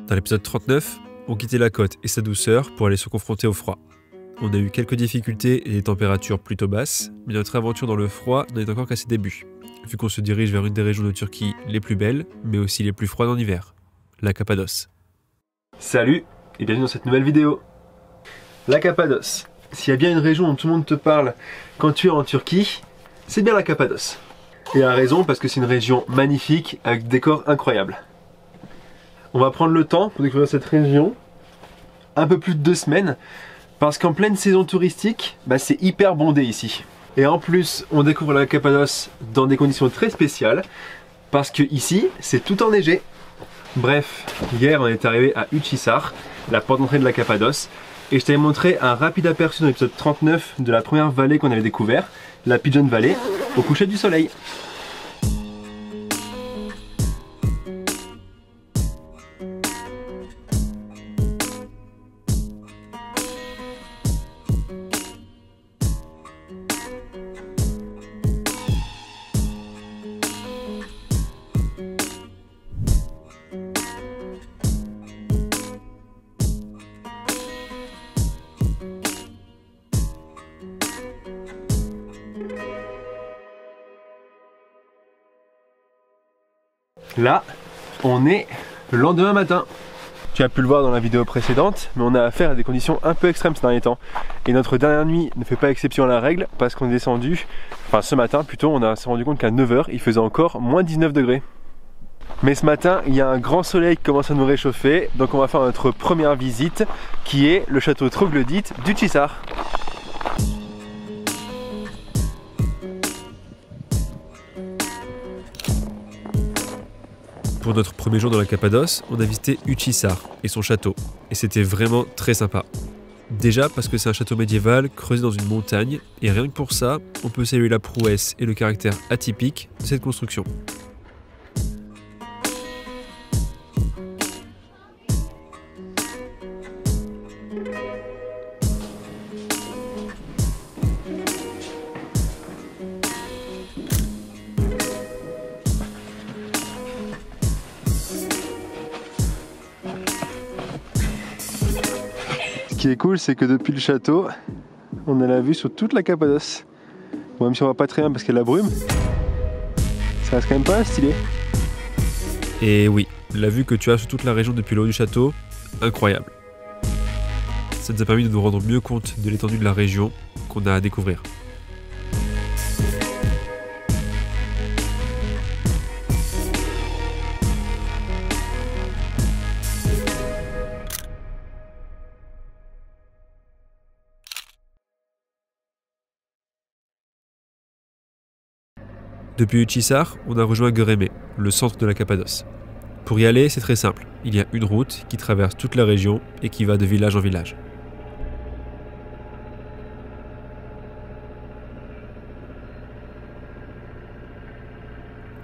Dans l'épisode 39, on quittait la côte et sa douceur pour aller se confronter au froid. On a eu quelques difficultés et des températures plutôt basses, mais notre aventure dans le froid n'en est encore qu'à ses débuts, vu qu'on se dirige vers une des régions de Turquie les plus belles, mais aussi les plus froides en hiver, la Cappadoce. Salut et bienvenue dans cette nouvelle vidéo. La Cappadoce. S'il y a bien une région dont tout le monde te parle quand tu es en Turquie, c'est bien la Cappadoce. Et à raison, parce que c'est une région magnifique avec des décors incroyables. On va prendre le temps pour découvrir cette région, un peu plus de 2 semaines, parce qu'en pleine saison touristique, c'est hyper bondé ici. Et en plus, on découvre la Cappadoce dans des conditions très spéciales, parce que ici, c'est tout enneigé. Bref, hier on est arrivé à Uçhisar, la porte d'entrée de la Cappadoce, et je t'avais montré un rapide aperçu dans l'épisode 39 de la première vallée qu'on avait découvert, la Pigeon Valley, au coucher du soleil. Là, on est le lendemain matin. Tu as pu le voir dans la vidéo précédente, mais on a affaire à des conditions un peu extrêmes ces derniers temps. Et notre dernière nuit ne fait pas exception à la règle, parce qu'on est descendu, enfin ce matin plutôt, on s'est rendu compte qu'à 9 h, il faisait encore moins 19 degrés. Mais ce matin, il y a un grand soleil qui commence à nous réchauffer, donc on va faire notre première visite, qui est le château troglodyte d'Uçhisar. Pour notre premier jour dans la Cappadoce, on a visité Uçhisar et son château, et c'était vraiment très sympa. Déjà parce que c'est un château médiéval creusé dans une montagne, et rien que pour ça, on peut saluer la prouesse et le caractère atypique de cette construction. Ce qui est cool, c'est que depuis le château, on a la vue sur toute la Cappadoce. Bon, même si on voit pas très bien parce qu'il y a la brume, ça reste quand même pas stylé. Et oui, la vue que tu as sur toute la région depuis le haut du château, incroyable. Ça nous a permis de nous rendre mieux compte de l'étendue de la région qu'on a à découvrir. Depuis Uçhisar, on a rejoint Göreme, le centre de la Cappadoce. Pour y aller, c'est très simple. Il y a une route qui traverse toute la région et qui va de village en village.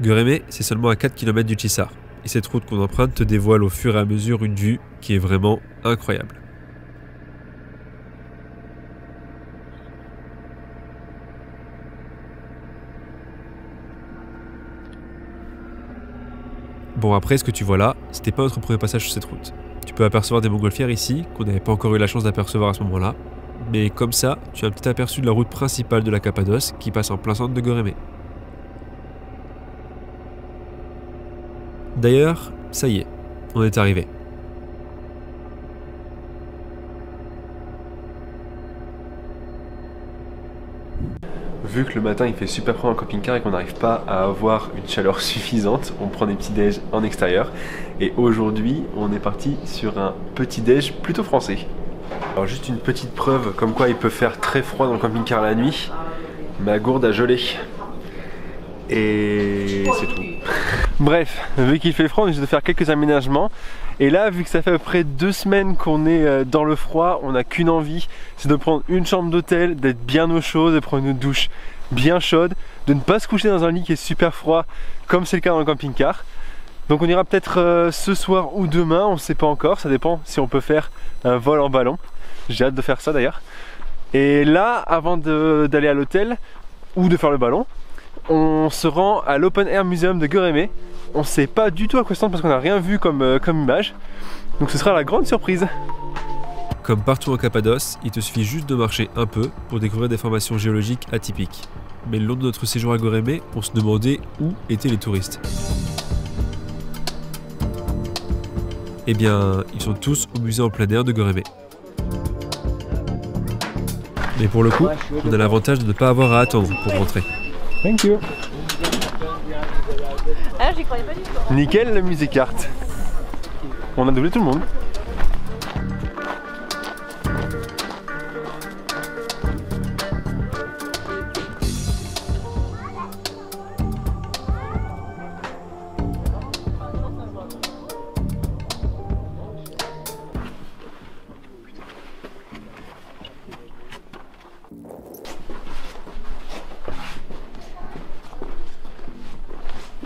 Göreme, c'est seulement à 4 km d'Uçhisar. Et cette route qu'on emprunte te dévoile au fur et à mesure une vue qui est vraiment incroyable. Bon, après, ce que tu vois là, c'était pas notre premier passage sur cette route. Tu peux apercevoir des montgolfières ici, qu'on n'avait pas encore eu la chance d'apercevoir à ce moment-là. Mais comme ça, tu as un petit aperçu de la route principale de la Cappadoce qui passe en plein centre de Göreme. D'ailleurs, ça y est, on est arrivé. Vu que le matin il fait super froid en camping-car et qu'on n'arrive pas à avoir une chaleur suffisante, on prend des petits déj en extérieur. Et aujourd'hui, on est parti sur un petit déj plutôt français. Alors juste une petite preuve comme quoi il peut faire très froid dans le camping-car la nuit. Ma gourde a gelé. Et c'est tout. Bref, vu qu'il fait froid, on essaie de faire quelques aménagements. Et là, vu que ça fait à peu près 2 semaines qu'on est dans le froid, on n'a qu'une envie, c'est de prendre une chambre d'hôtel, d'être bien au chaud, de prendre une douche bien chaude, de ne pas se coucher dans un lit qui est super froid, comme c'est le cas dans le camping-car. Donc on ira peut-être ce soir ou demain, on ne sait pas encore, ça dépend si on peut faire un vol en ballon. J'ai hâte de faire ça d'ailleurs. Et là, avant d'aller à l'hôtel ou de faire le ballon, on se rend à l'Open Air Museum de Göreme on sait pas du tout à quoi s'attendre parce qu'on n'a rien vu comme image. Donc ce sera la grande surprise. Comme partout en Cappadoce, il te suffit juste de marcher un peu pour découvrir des formations géologiques atypiques. Mais le long de notre séjour à Gorémé, on se demandait où étaient les touristes. Eh bien, ils sont tous au musée en plein air de Gorémé. Mais pour le coup, on a l'avantage de ne pas avoir à attendre pour rentrer. Thank you. Ah, j'y croyais pas du tout. Nickel, la musée carte. On a doublé tout le monde.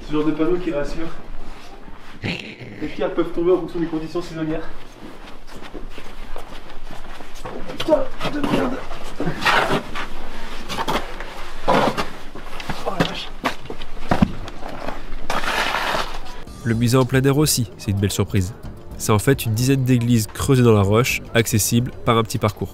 Ce genre de panneau qui rassure. Les pierres peuvent tomber en fonction des conditions saisonnières. Putain de merde. Oh la vache. Le musée en plein air aussi, c'est une belle surprise. C'est en fait une dizaine d'églises creusées dans la roche, accessibles par un petit parcours.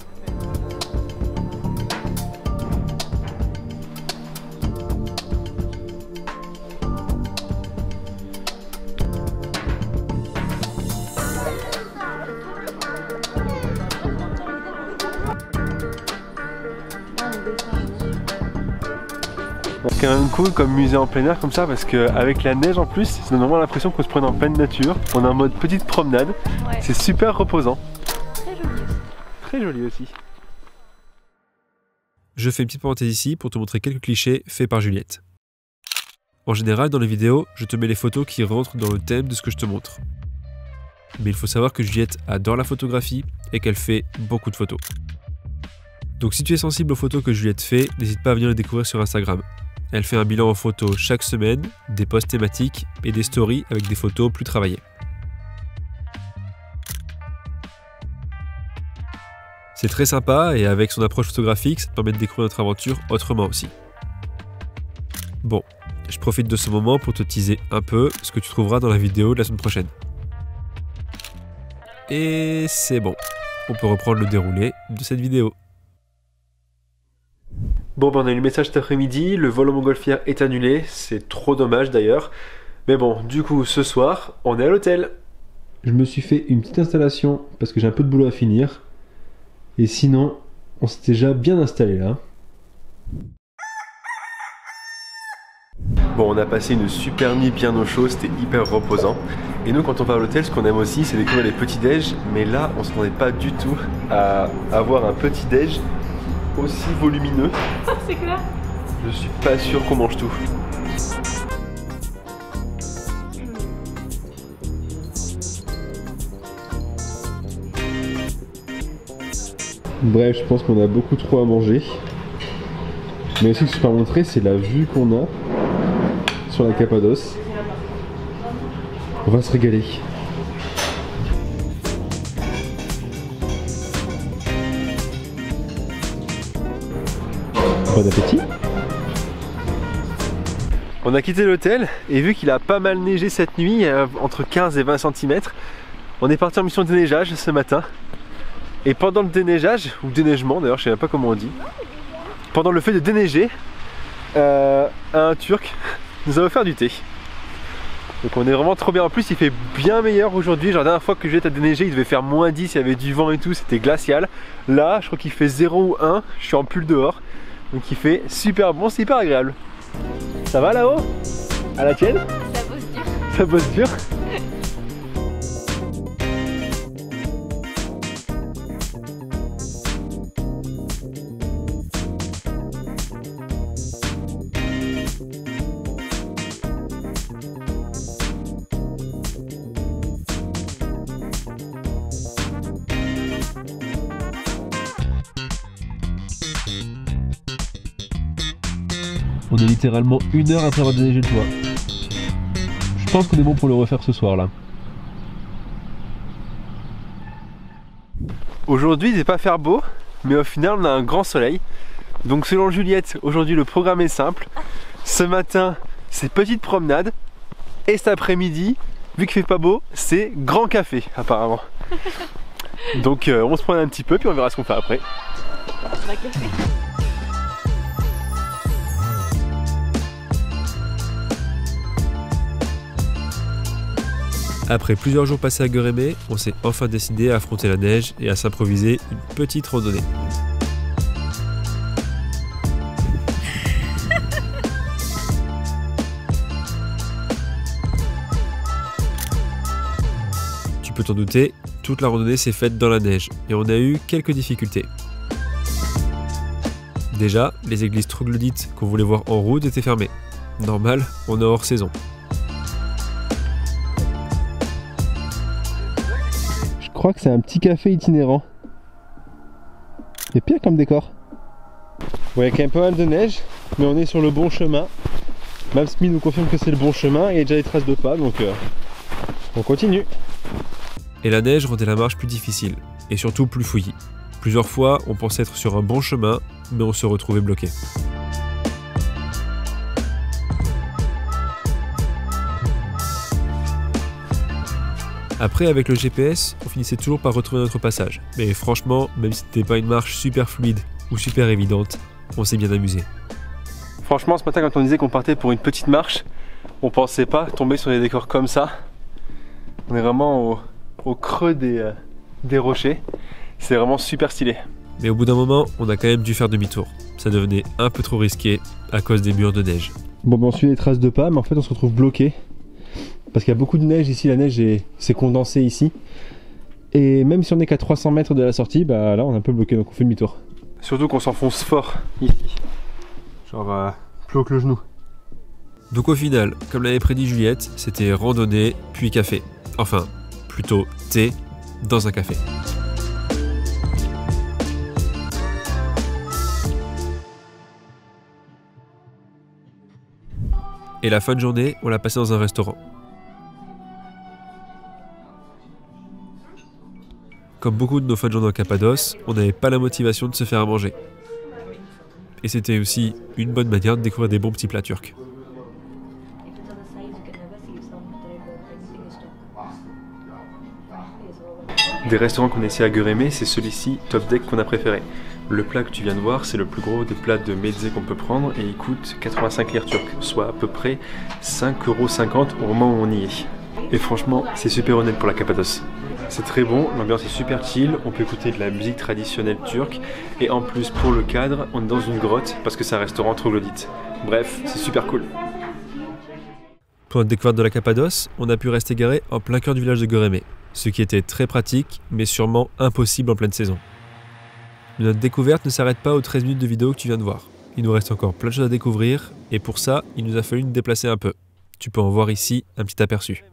C'est quand même cool comme musée en plein air comme ça parce qu'avec la neige en plus, ça donne vraiment l'impression qu'on se prenne en pleine nature. On est en mode petite promenade, ouais. C'est super reposant. Très joli aussi. Très joli aussi. Je fais une petite parenthèse ici pour te montrer quelques clichés faits par Juliette. En général, dans les vidéos, je te mets les photos qui rentrent dans le thème de ce que je te montre. Mais il faut savoir que Juliette adore la photographie et qu'elle fait beaucoup de photos. Donc si tu es sensible aux photos que Juliette fait, n'hésite pas à venir les découvrir sur Instagram. Elle fait un bilan en photo chaque semaine, des posts thématiques et des stories avec des photos plus travaillées. C'est très sympa et avec son approche photographique, ça te permet de découvrir notre aventure autrement aussi. Bon, je profite de ce moment pour te teaser un peu ce que tu trouveras dans la vidéo de la semaine prochaine. Et c'est bon, on peut reprendre le déroulé de cette vidéo. Bon, ben on a eu le message cet après-midi, le vol en montgolfière est annulé, c'est trop dommage d'ailleurs. Mais bon, du coup, ce soir, on est à l'hôtel. Je me suis fait une petite installation parce que j'ai un peu de boulot à finir. Et sinon, on s'était déjà bien installé là. Bon, on a passé une super nuit bien au chaud, c'était hyper reposant. Et nous, quand on va à l'hôtel, ce qu'on aime aussi, c'est découvrir les petits-déj. Mais là, on ne s'attendait pas du tout à avoir un petit-déj aussi volumineux. C'est clair. Je suis pas sûr qu'on mange tout. Bref, je pense qu'on a beaucoup trop à manger. Mais aussi ce que je peux montrer, c'est la vue qu'on a sur la Cappadoce. On va se régaler. Bon appétit. On a quitté l'hôtel et vu qu'il a pas mal neigé cette nuit, entre 15 et 20 cm, on est parti en mission de déneigeage ce matin. Et pendant le déneigeage, ou déneigement d'ailleurs, je sais même pas comment on dit, pendant le fait de déneiger, un Turc nous a offert du thé. Donc on est vraiment trop bien. En plus il fait bien meilleur aujourd'hui. Genre la dernière fois que Juliette a déneigé, il devait faire moins 10, il y avait du vent et tout, c'était glacial. Là je crois qu'il fait 0 ou 1, je suis en pull dehors. Donc il fait super bon, c'est hyper agréable. Ça va là-haut? À la tienne? Ça bosse dur. Ça bosse dur. On est littéralement 1 heure après avoir déneigé le toit. Je pense qu'on est bon pour le refaire ce soir là. Aujourd'hui il ne va pas faire beau, mais au final on a un grand soleil. Donc selon Juliette, aujourd'hui le programme est simple. Ce matin, c'est petite promenade. Et cet après-midi, vu qu'il fait pas beau, c'est grand café apparemment. Donc on se promène un petit peu puis on verra ce qu'on fait après. La café. Après plusieurs jours passés à Guérémé, on s'est enfin décidé à affronter la neige et à s'improviser une petite randonnée. Tu peux t'en douter, toute la randonnée s'est faite dans la neige et on a eu quelques difficultés. Déjà, les églises troglodytes qu'on voulait voir en route étaient fermées. Normal, on est hors saison. Je crois que c'est un petit café itinérant. C'est pire comme décor. Bon, il y a quand même pas mal de neige, mais on est sur le bon chemin. Maps Me nous confirme que c'est le bon chemin, il y a déjà des traces de pas, donc on continue. Et la neige rendait la marche plus difficile, et surtout plus fouillis. Plusieurs fois, on pensait être sur un bon chemin, mais on se retrouvait bloqué. Après, avec le GPS, on finissait toujours par retrouver notre passage. Mais franchement, même si c'était pas une marche super fluide ou super évidente, on s'est bien amusé. Franchement, ce matin, quand on disait qu'on partait pour une petite marche, on pensait pas tomber sur des décors comme ça. On est vraiment au creux des rochers. C'est vraiment super stylé. Mais au bout d'un moment, on a quand même dû faire demi-tour. Ça devenait un peu trop risqué à cause des murs de neige. Bon, ben on suit les traces de pas, mais en fait, on se retrouve bloqué. Parce qu'il y a beaucoup de neige ici, la neige s'est condensée ici. Et même si on est qu'à 300 mètres de la sortie, bah là on est un peu bloqué, donc on fait demi-tour. Surtout qu'on s'enfonce fort ici. Genre plus haut que le genou. Donc au final, comme l'avait prédit Juliette, c'était randonnée puis café. Enfin, plutôt thé dans un café. Et la fin de journée, on l'a passé dans un restaurant. Comme beaucoup de nos fins de journée en Cappadoce, on n'avait pas la motivation de se faire à manger. Et c'était aussi une bonne manière de découvrir des bons petits plats turcs. Des restaurants qu'on essaie à Guérémé, c'est celui-ci, Top Deck, qu'on a préféré. Le plat que tu viens de voir, c'est le plus gros des plats de mezze qu'on peut prendre et il coûte 85 lire turques, soit à peu près 5,50 € au moment où on y est. Et franchement, c'est super honnête pour la Cappadoce. C'est très bon, l'ambiance est super chill, on peut écouter de la musique traditionnelle turque et en plus pour le cadre, on est dans une grotte parce que c'est un restaurant troglodyte. Bref, c'est super cool. Pour notre découverte de la Cappadoce, on a pu rester garé en plein cœur du village de Guérémé, ce qui était très pratique mais sûrement impossible en pleine saison. Mais notre découverte ne s'arrête pas aux 13 minutes de vidéo que tu viens de voir. Il nous reste encore plein de choses à découvrir et pour ça, il nous a fallu nous déplacer un peu. Tu peux en voir ici un petit aperçu.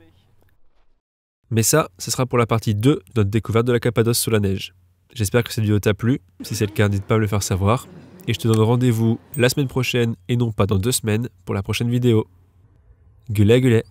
Mais ça, ce sera pour la partie 2 de notre découverte de la Cappadoce sous la neige. J'espère que cette vidéo t'a plu. Si c'est le cas, n'hésite pas à me le faire savoir. Et je te donne rendez-vous la semaine prochaine et non pas dans 2 semaines pour la prochaine vidéo. Güle güle.